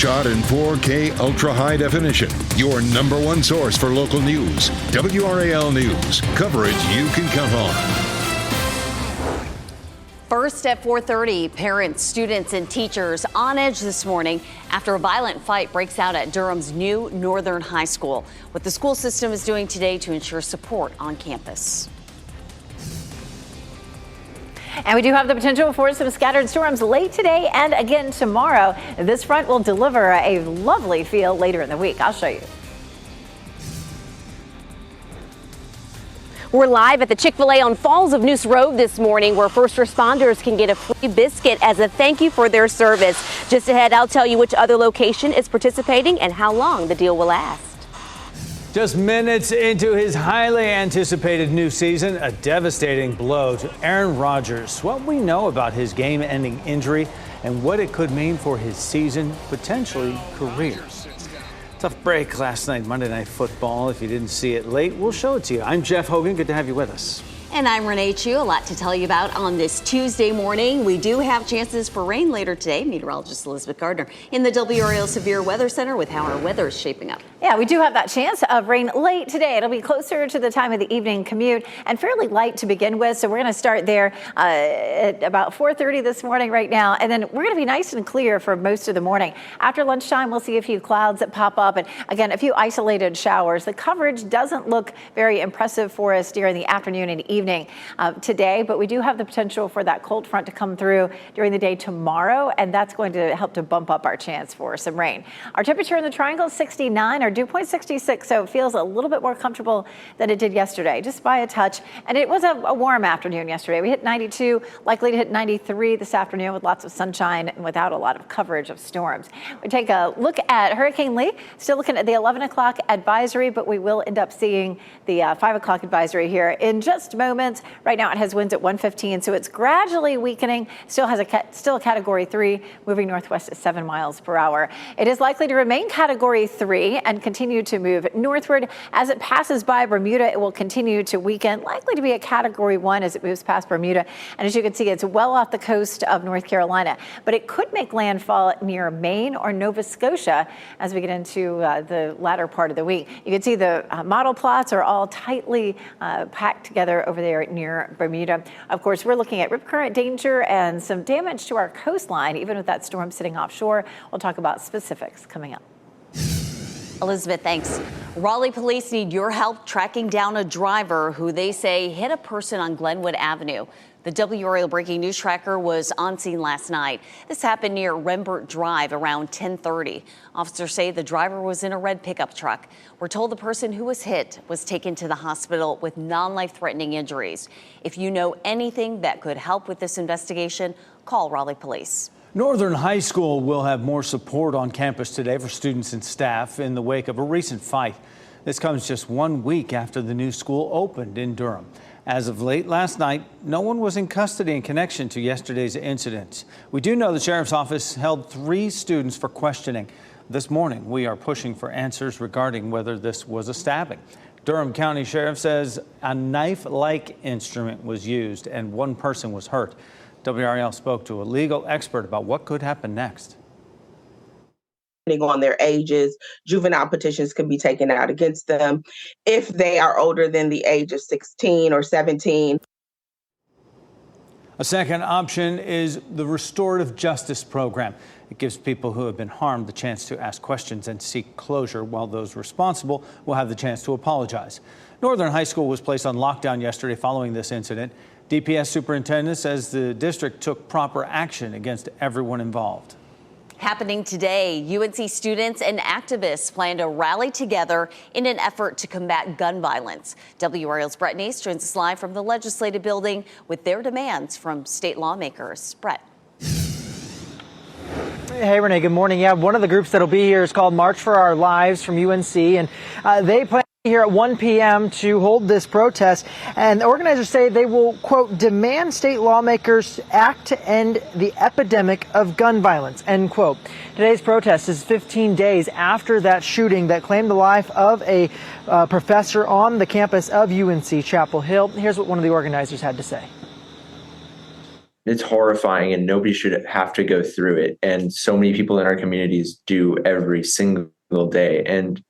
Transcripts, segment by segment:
shot in 4K ultra high definition. Your number one source for local news. WRAL News. Coverage you can count on. First at 4:30, parents, students, and teachers on edge this morning after a violent fight breaks out at Durham's new Northern High School. What the school system is doing today to ensure support on campus. And we do have the potential for some scattered storms late today and again tomorrow. This front will deliver a lovely feel later in the week. I'll show you. We're live at the Chick-fil-A on Falls of Noose Road this morning, where first responders can get a free biscuit as a thank you for their service. Just ahead, I'll tell you which other location is participating and how long the deal will last. Just minutes into his highly anticipated new season, a devastating blow to Aaron Rodgers. What we know about his game-ending injury and what it could mean for his season, potentially career. Tough break last night, Monday Night Football. If you didn't see it late, we'll show it to you. I'm Jeff Hogan. Good to have you with us. And I'm Renee Chu. A lot to tell you about on this Tuesday morning. We do have chances for rain later today. Meteorologist Elizabeth Gardner in the WRAL Severe Weather Center with how our weather is shaping up. Yeah, we do have that chance of rain late today. It'll be closer to the time of the evening commute and fairly light to begin with. So we're going to start there at about 4:30 this morning right now. And then we're going to be nice and clear for most of the morning. After lunchtime, we'll see a few clouds that pop up. And again, a few isolated showers. The coverage doesn't look very impressive for us during the afternoon and evening today, but we do have the potential for that cold front to come through during the day tomorrow, and that's going to help to bump up our chance for some rain. Our temperature in the triangle is 69, our dew point 66, so it feels a little bit more comfortable than it did yesterday, just by a touch. And it was a warm afternoon yesterday. We hit 92, likely to hit 93 this afternoon with lots of sunshine and without a lot of coverage of storms. We take a look at Hurricane Lee, still looking at the 11 o'clock advisory, but we will end up seeing the 5 o'clock advisory here in just moments. Right now it has winds at 115, so it's gradually weakening. Still has still a Category 3, moving northwest at 7 miles per hour. It is likely to remain Category 3 and continue to move northward. As it passes by Bermuda, it will continue to weaken, likely to be a Category 1 as it moves past Bermuda. And as you can see, it's well off the coast of North Carolina, but it could make landfall near Maine or Nova Scotia as we get into the latter part of the week. You can see the model plots are all tightly packed together over there near Bermuda. Of course, we're looking at rip current danger and some damage to our coastline, even with that storm sitting offshore. We'll talk about specifics coming up. Elizabeth, thanks. Raleigh police need your help tracking down a driver who they say hit a person on Glenwood Avenue. The WRAL Breaking News Tracker was on scene last night. This happened near Rembert Drive around 10:30. Officers say the driver was in a red pickup truck. We're told the person who was hit was taken to the hospital with non-life-threatening injuries. If you know anything that could help with this investigation, call Raleigh Police. Northern High School will have more support on campus today for students and staff in the wake of a recent fight. This comes just 1 week after the new school opened in Durham. As of late last night, no one was in custody in connection to yesterday's incident. We do know the sheriff's office held 3 students for questioning. This morning, we are pushing for answers regarding whether this was a stabbing. Durham County Sheriff says a knife-like instrument was used and 1 person was hurt. WRAL spoke to a legal expert about what could happen next. Depending on their ages, juvenile petitions can be taken out against them if they are older than the age of 16 or 17. A second option is the restorative justice program. It gives people who have been harmed the chance to ask questions and seek closure, while those responsible will have the chance to apologize. Northern High School was placed on lockdown yesterday following this incident. DPS superintendent says the district took proper action against everyone involved. Happening today, UNC students and activists plan to rally together in an effort to combat gun violence. WRAL's Brett Nace joins us live from the Legislative Building with their demands from state lawmakers. Brett. Hey, Renee, good morning. Yeah, one of the groups that'll be here is called March for Our Lives from UNC, and they plan here at 1 p.m. to hold this protest. And the organizers say they will, quote, demand state lawmakers act to end the epidemic of gun violence, end quote. Today's protest is 15 days after that shooting that claimed the life of a professor on the campus of UNC Chapel Hill. Here's what one of the organizers had to say. it's horrifying, and nobody should have to go through it. And so many people in our communities do every single day. And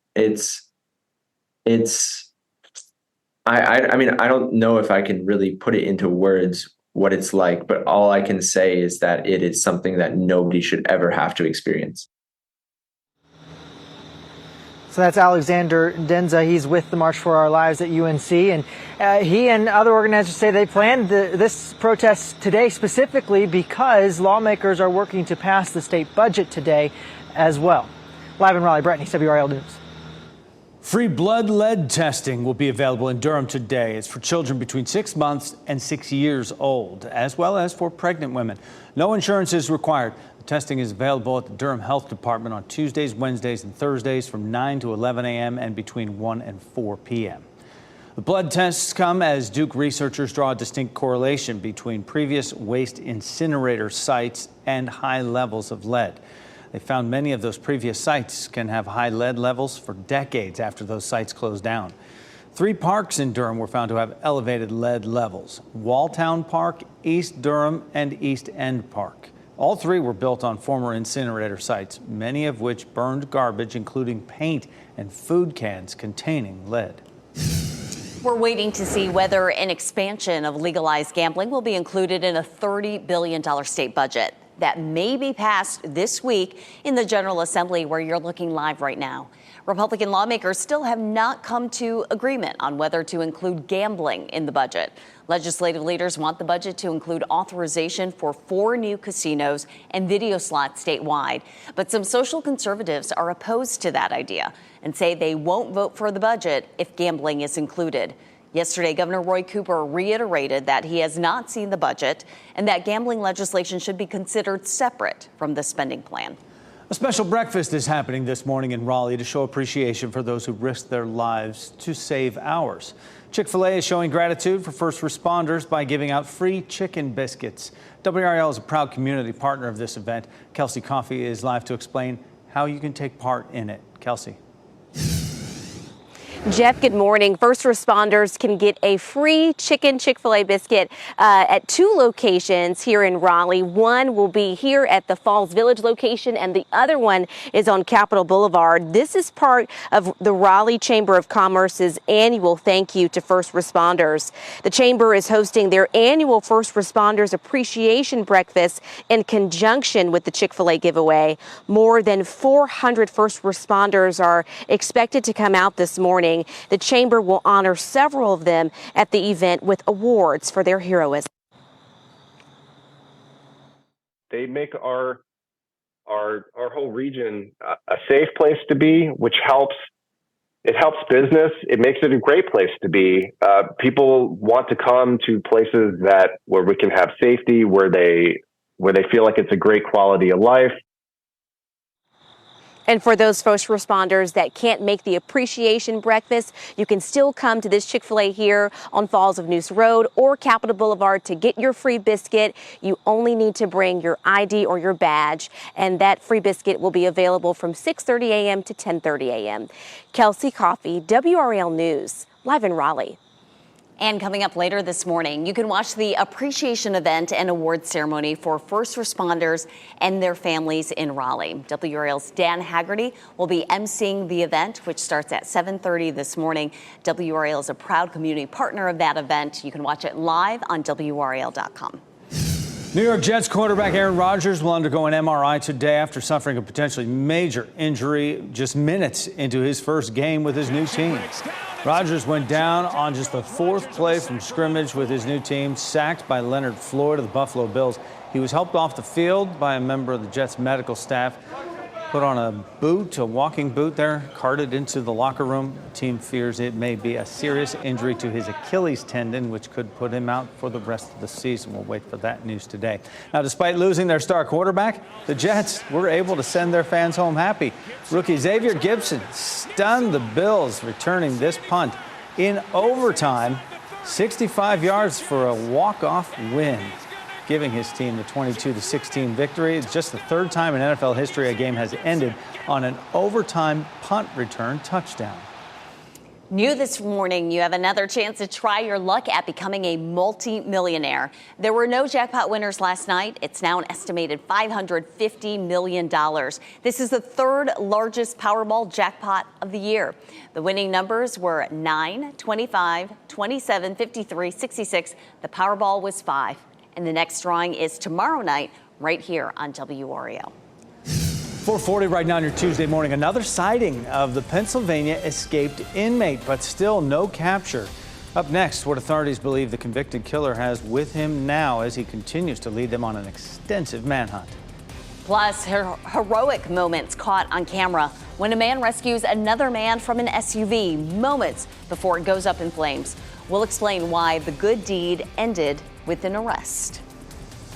I mean, I don't know if I can really put it into words what it's like, but all I can say is that it is something that nobody should ever have to experience. So that's Alexander Denza. He's with the March for Our Lives at UNC. And he and other organizers say they planned this protest today specifically because lawmakers are working to pass the state budget today as well. Live in Raleigh, Brett Neese, WRAL News. Free blood lead testing will be available in Durham today. It's for children between 6 months and 6 years old, as well as for pregnant women. No insurance is required. The testing is available at the Durham Health Department on Tuesdays, Wednesdays, and Thursdays from 9 to 11 a.m. and between 1 and 4 p.m. The blood tests come as Duke researchers draw a distinct correlation between previous waste incinerator sites and high levels of lead. They found many of those previous sites can have high lead levels for decades after those sites closed down. 3 parks in Durham were found to have elevated lead levels: Walltown Park, East Durham, and East End Park. All 3 were built on former incinerator sites, many of which burned garbage, including paint and food cans containing lead. We're waiting to see whether an expansion of legalized gambling will be included in a $30 billion state budget that may be passed this week in the General Assembly, where you're looking live right now. Republican lawmakers still have not come to agreement on whether to include gambling in the budget. Legislative leaders want the budget to include authorization for 4 new casinos and video slots statewide. But some social conservatives are opposed to that idea and say they won't vote for the budget if gambling is included. Yesterday, Governor Roy Cooper reiterated that he has not seen the budget and that gambling legislation should be considered separate from the spending plan. A special breakfast is happening this morning in Raleigh to show appreciation for those who risked their lives to save ours. Chick-fil-A is showing gratitude for first responders by giving out free chicken biscuits. WRAL is a proud community partner of this event. Kelsey Coffey is live to explain how you can take part in it. Kelsey. Jeff, good morning. First responders can get a free chicken Chick-fil-A biscuit at 2 locations here in Raleigh. One will be here at the Falls Village location, and the other one is on Capitol Boulevard. This is part of the Raleigh Chamber of Commerce's annual thank you to first responders. The Chamber is hosting their annual First Responders Appreciation Breakfast in conjunction with the Chick-fil-A giveaway. More than 400 first responders are expected to come out this morning. The Chamber will honor several of them at the event with awards for their heroism. They make our whole region a safe place to be, which helps. It helps business. It makes it a great place to be. People want to come to places where we can have safety, where they feel like it's a great quality of life. And for those first responders that can't make the appreciation breakfast, you can still come to this Chick-fil-A here on Falls of Noose Road or Capitol Boulevard to get your free biscuit. You only need to bring your ID or your badge, and that free biscuit will be available from 6:30 a.m. to 10:30 a.m. Kelsey Coffey, WRAL News, live in Raleigh. And coming up later this morning, you can watch the appreciation event and award ceremony for first responders and their families in Raleigh. WRAL's Dan Haggerty will be emceeing the event, which starts at 7:30 this morning. WRAL is a proud community partner of that event. You can watch it live on WRAL.com. New York Jets quarterback Aaron Rodgers will undergo an MRI today after suffering a potentially major injury just minutes into his first game with his new team. Rodgers went down on just the 4th play from scrimmage with his new team, sacked by Leonard Floyd of the Buffalo Bills. He was helped off the field by a member of the Jets medical staff, put on a walking boot there, carted into the locker room. The team fears it may be a serious injury to his Achilles tendon, which could put him out for the rest of the season. We'll wait for that news today. Now, despite losing their star quarterback, the Jets were able to send their fans home happy. Rookie Xavier Gibson stunned the Bills, returning this punt in overtime, 65 yards for a walk-off win, giving his team the 22-16 victory. It's just the 3rd time in NFL history a game has ended on an overtime punt return touchdown. New this morning, you have another chance to try your luck at becoming a multi-millionaire. There were no jackpot winners last night. It's now an estimated $550 million. This is the third largest Powerball jackpot of the year. The winning numbers were 9, 25, 27, 53, 66. The Powerball was 5. And the next drawing is tomorrow night right here on WRAL. 4:40 right now on your Tuesday morning. Another sighting of the Pennsylvania escaped inmate, but still no capture. Up next, what authorities believe the convicted killer has with him now as he continues to lead them on an extensive manhunt. Plus, heroic moments caught on camera when a man rescues another man from an SUV moments before it goes up in flames. We'll explain why the good deed ended with an arrest.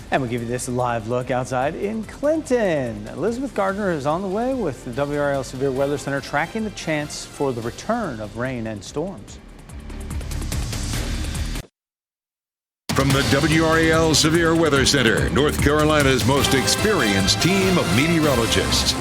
And we'll give you this live look outside in Clinton. Elizabeth Gardner is on the way with the WRAL Severe Weather Center, tracking the chance for the return of rain and storms. From the WRAL Severe Weather Center, North Carolina's most experienced team of meteorologists.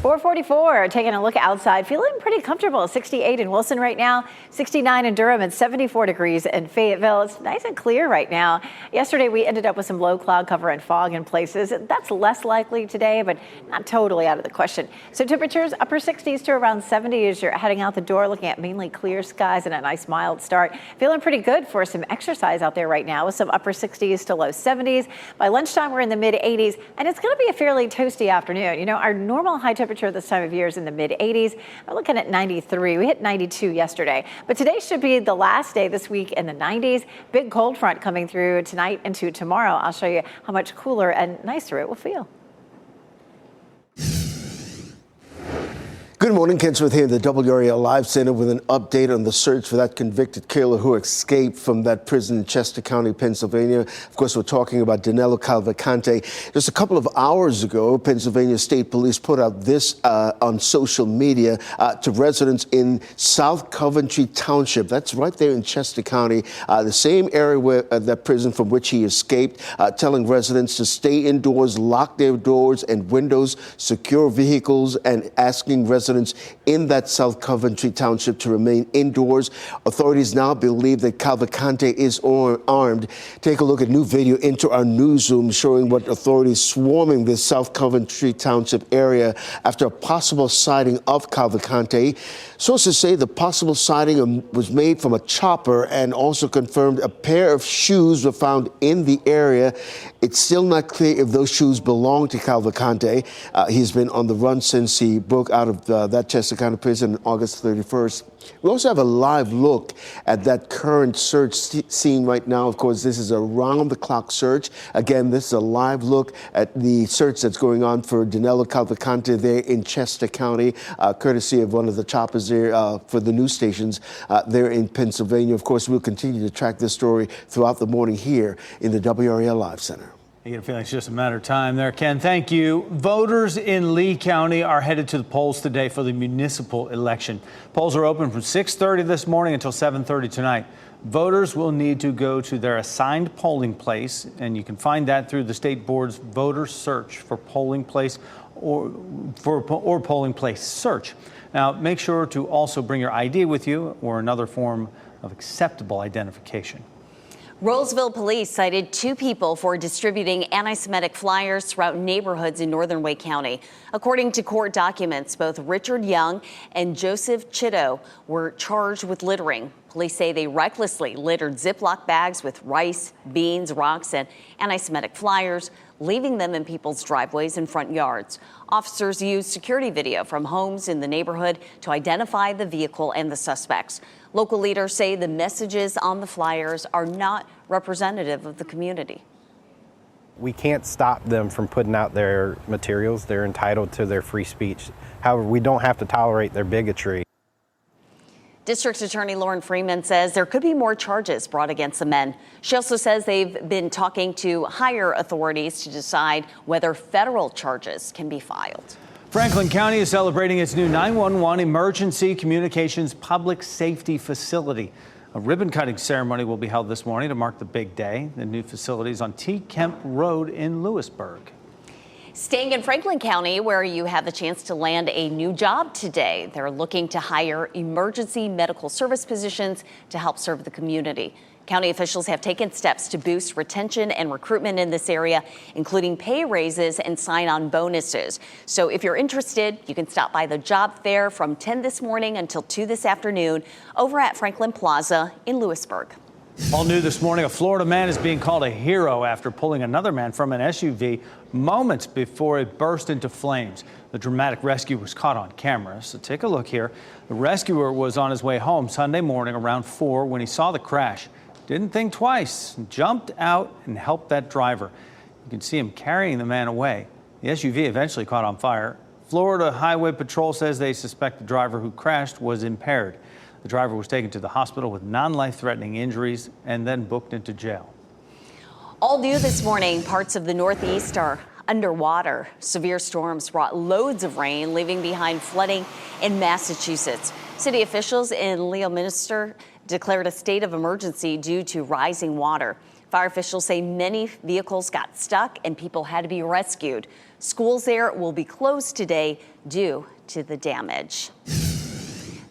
444, taking a look outside, feeling pretty comfortable. 68 in Wilson right now, 69 in Durham, and 74 degrees in Fayetteville. It's nice and clear right now. Yesterday, we ended up with some low cloud cover and fog in places. That's less likely today, but not totally out of the question. So temperatures upper 60s to around 70 as you're heading out the door, looking at mainly clear skies and a nice mild start. Feeling pretty good for some exercise out there right now with some upper 60s to low 70s. By lunchtime, we're in the mid 80s, and it's going to be a fairly toasty afternoon. You know, our normal high temperature this time of year is in the mid 80s. We're looking at 93. We hit 92 yesterday, but today should be the last day this week in the 90s. Big cold front coming through tonight into tomorrow. I'll show you how much cooler and nicer it will feel. Good morning, Ken Smith here in the WRAL Live Center with an update on the search for that convicted killer who escaped from that prison in Chester County, Pennsylvania. Of course, we're talking about Danilo Cavalcante. Just a couple of hours ago, Pennsylvania State Police put out this on social media to residents in South Coventry Township. That's right there in Chester County, the same area where that prison from which he escaped, telling residents to stay indoors, lock their doors and windows, secure vehicles, and asking residents in that South Coventry Township to remain indoors. Authorities now believe that Cavalcante is armed. Take a look at new video into our newsroom showing what authorities swarming this South Coventry Township area after a possible sighting of Cavalcante. Sources say the possible sighting was made from a chopper and also confirmed a pair of shoes were found in the area. It's still not clear if those shoes belong to Cavalcante. He's been on the run since he broke out of that Chester County prison on August 31st. We also have a live look at that current search scene right now. Of course, this is a round-the-clock search. Again, this is a live look at the search that's going on for Danilo Cavalcante there in Chester County, courtesy of one of the choppers there for the news stations there in Pennsylvania. Of course, we'll continue to track this story throughout the morning here in the WRAL Live Center. I get a feeling it's just a matter of time there, Ken. Thank you. Voters in Lee County are headed to the polls today for the municipal election. Polls are open from 6:30 this morning until 7:30 tonight. Voters will need to go to their assigned polling place, and you can find that through the state board's voter search for polling place or polling place search. Now, make sure to also bring your ID with you or another form of acceptable identification. Roseville police cited 2 people for distributing anti-Semitic flyers throughout neighborhoods in northern Wake County. According to court documents, both Richard Young and Joseph Chitto were charged with littering. Police say they recklessly littered Ziploc bags with rice, beans, rocks, and anti-Semitic flyers, leaving them in people's driveways and front yards. Officers used security video from homes in the neighborhood to identify the vehicle and the suspects. Local leaders say the messages on the flyers are not representative of the community. We can't stop them from putting out their materials. They're entitled to their free speech. However, we don't have to tolerate their bigotry. District Attorney Lauren Freeman says there could be more charges brought against the men. She also says they've been talking to higher authorities to decide whether federal charges can be filed. Franklin County is celebrating its new 911 Emergency Communications Public Safety Facility. A ribbon-cutting ceremony will be held this morning to mark the big day. The new facility is on T. Kemp Road in Lewisburg. Staying in Franklin County, where you have the chance to land a new job today. They're looking to hire emergency medical service positions to help serve the community. County officials have taken steps to boost retention and recruitment in this area, including pay raises and sign-on bonuses. So if you're interested, you can stop by the job fair from 10 this morning until 2 this afternoon over at Franklin Plaza in Lewisburg. All new this morning, a Florida man is being called a hero after pulling another man from an SUV moments before it burst into flames. The dramatic rescue was caught on camera, so take a look here. The rescuer was on his way home Sunday morning around 4 when he saw the crash. Didn't think twice, jumped out and helped that driver. You can see him carrying the man away. The SUV eventually caught on fire. Florida Highway Patrol says they suspect the driver who crashed was impaired. The driver was taken to the hospital with non-life-threatening injuries and then booked into jail. All new this morning, parts of the Northeast are underwater. Severe storms brought loads of rain, leaving behind flooding in Massachusetts. City officials in Leominster declared a state of emergency due to rising water. Fire officials say many vehicles got stuck and people had to be rescued. Schools there will be closed today due to the damage.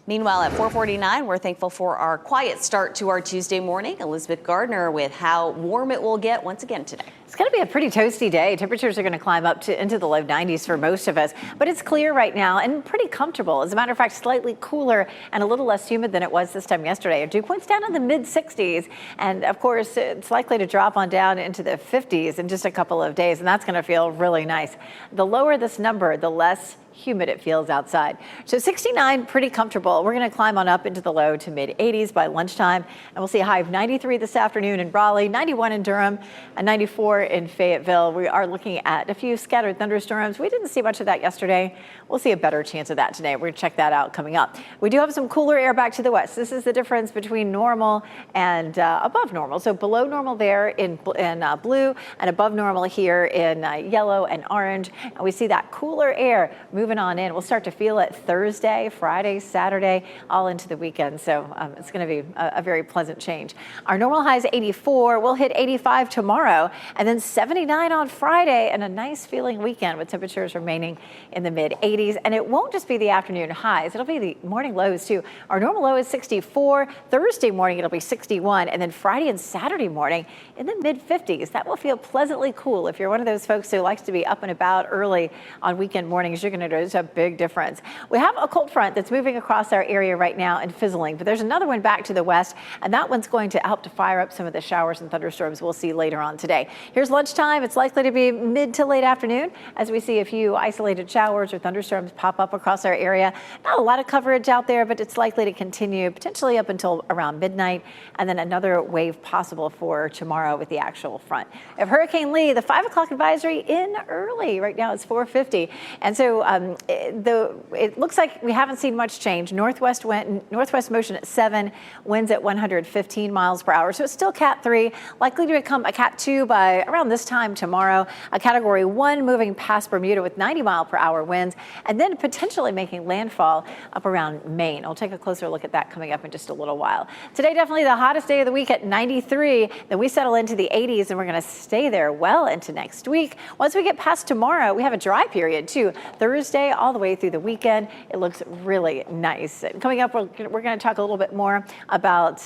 Meanwhile, at 4:49, we're thankful for our quiet start to our Tuesday morning. Elizabeth Gardner with how warm it will get once again today. It's going to be a pretty toasty day. Temperatures are going to climb up to into the low 90s for most of us, but it's clear right now and pretty comfortable. As a matter of fact, slightly cooler and a little less humid than it was this time yesterday. Our dew point's down in the mid 60s, and of course, it's likely to drop on down into the 50s in just a couple of days, and that's going to feel really nice. The lower this number, the less humid it feels outside. So 69, pretty comfortable. We're going to climb on up into the low to mid 80s by lunchtime, and we'll see a high of 93 this afternoon in Raleigh, 91 in Durham, and 94 in Fayetteville. We are looking at a few scattered thunderstorms. We didn't see much of that yesterday. We'll see a better chance of that today. We're going to check that out coming up. We do have some cooler air back to the west. This is the difference between normal and above normal. So below normal there in blue and above normal here in yellow and orange. And we see that cooler air moving on in. We'll start to feel it Thursday, Friday, Saturday, all into the weekend. So it's going to be a very pleasant change. Our normal high is 84. We'll hit 85 tomorrow and then 79 on Friday, and a nice feeling weekend with temperatures remaining in the mid 80s. And it won't just be the afternoon highs. It'll be the morning lows too. Our normal low is 64. Thursday morning, it'll be 61. And then Friday and Saturday morning in the mid 50s. That will feel pleasantly cool. If you're one of those folks who likes to be up and about early on weekend mornings, you're going to notice a big difference. We have a cold front that's moving across our area right now and fizzling, but there's another one back to the west, and that one's going to help to fire up some of the showers and thunderstorms we'll see later on today. Here's lunchtime. It's likely to be mid to late afternoon as we see a few isolated showers or thunderstorms pop up across our area. Not a lot of coverage out there, but it's likely to continue potentially up until around midnight, and then another wave possible for tomorrow with the actual front. Of Hurricane Lee, the 5 o'clock advisory in early. Right now it's 4:50, and so it looks like we haven't seen much change. Northwest motion at 7, winds at 115 miles per hour. So it's still Cat 3, likely to become a Cat 2 by around this time tomorrow. A Category 1 moving past Bermuda with 90 mile per hour winds, and then potentially making landfall up around Maine. I'll take a closer look at that coming up in just a little while. Today, definitely the hottest day of the week at 93. Then we settle into the 80s, and we're going to stay there well into next week. Once we get past tomorrow, we have a dry period too. Thursday all the way through the weekend. It looks really nice. And coming up, we're going to talk a little bit more about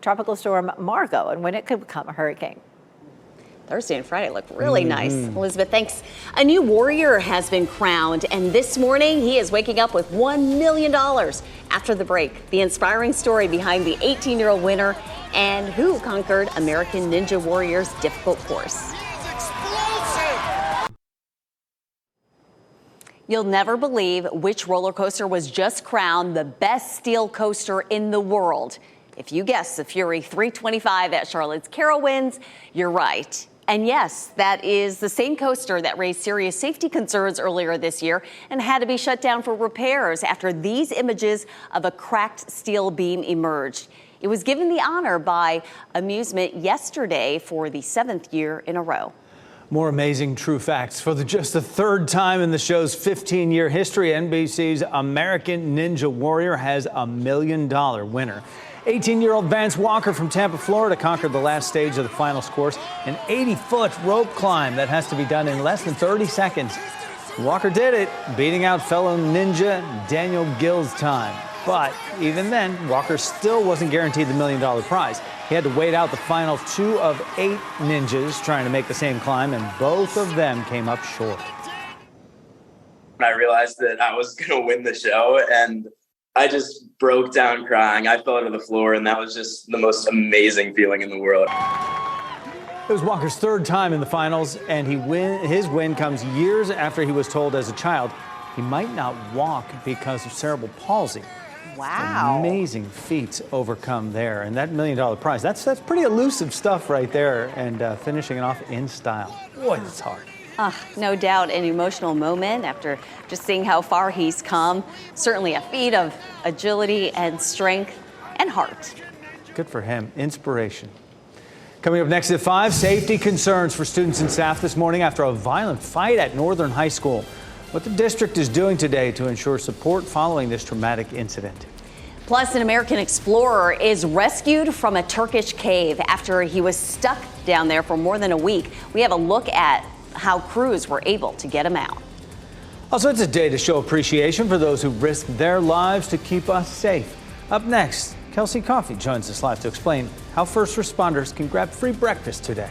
Tropical Storm Margot and when it could become a hurricane. Thursday and Friday look really nice. Elizabeth, thanks. A new warrior has been crowned, and this morning he is waking up with $1 million. After the break, the inspiring story behind the 18-year-old winner and who conquered American Ninja Warrior's difficult course. You'll never believe which roller coaster was just crowned the best steel coaster in the world. If you guessed the Fury 325 at Charlotte's Carowinds, you're right. And yes, that is the same coaster that raised serious safety concerns earlier this year and had to be shut down for repairs after these images of a cracked steel beam emerged. It was given the honor by Amusement yesterday for the 7th year in a row. More amazing true facts. For just the 3rd time in the show's 15-year history, NBC's American Ninja Warrior has a $1 million winner. 18-year-old Vance Walker from Tampa, Florida conquered the last stage of the finals course, an 80-foot rope climb that has to be done in less than 30 seconds. Walker did it, beating out fellow ninja Daniel Gill's time. But even then, Walker still wasn't guaranteed the $1 million prize. He had to wait out the final 2 of 8 ninjas trying to make the same climb, and both of them came up short. I realized that I was going to win the show, and I just broke down crying. I fell to the floor, and that was just the most amazing feeling in the world. It was Walker's 3rd time in the finals, and his win comes years after he was told as a child he might not walk because of cerebral palsy. Wow. Amazing feats overcome there. And that $1 million prize, that's pretty elusive stuff right there, and finishing it off in style. Boy, that's hard. No doubt an emotional moment after just seeing how far he's come. Certainly a feat of agility and strength and heart. Good for him. Inspiration. Coming up next at 5, safety concerns for students and staff this morning after a violent fight at Northern High School. What the district is doing today to ensure support following this traumatic incident. Plus, an American explorer is rescued from a Turkish cave after he was stuck down there for more than a week. We have a look at how crews were able to get him out. Also, it's a day to show appreciation for those who risked their lives to keep us safe. Up next, Kelsey Coffey joins us live to explain how first responders can grab free breakfast today.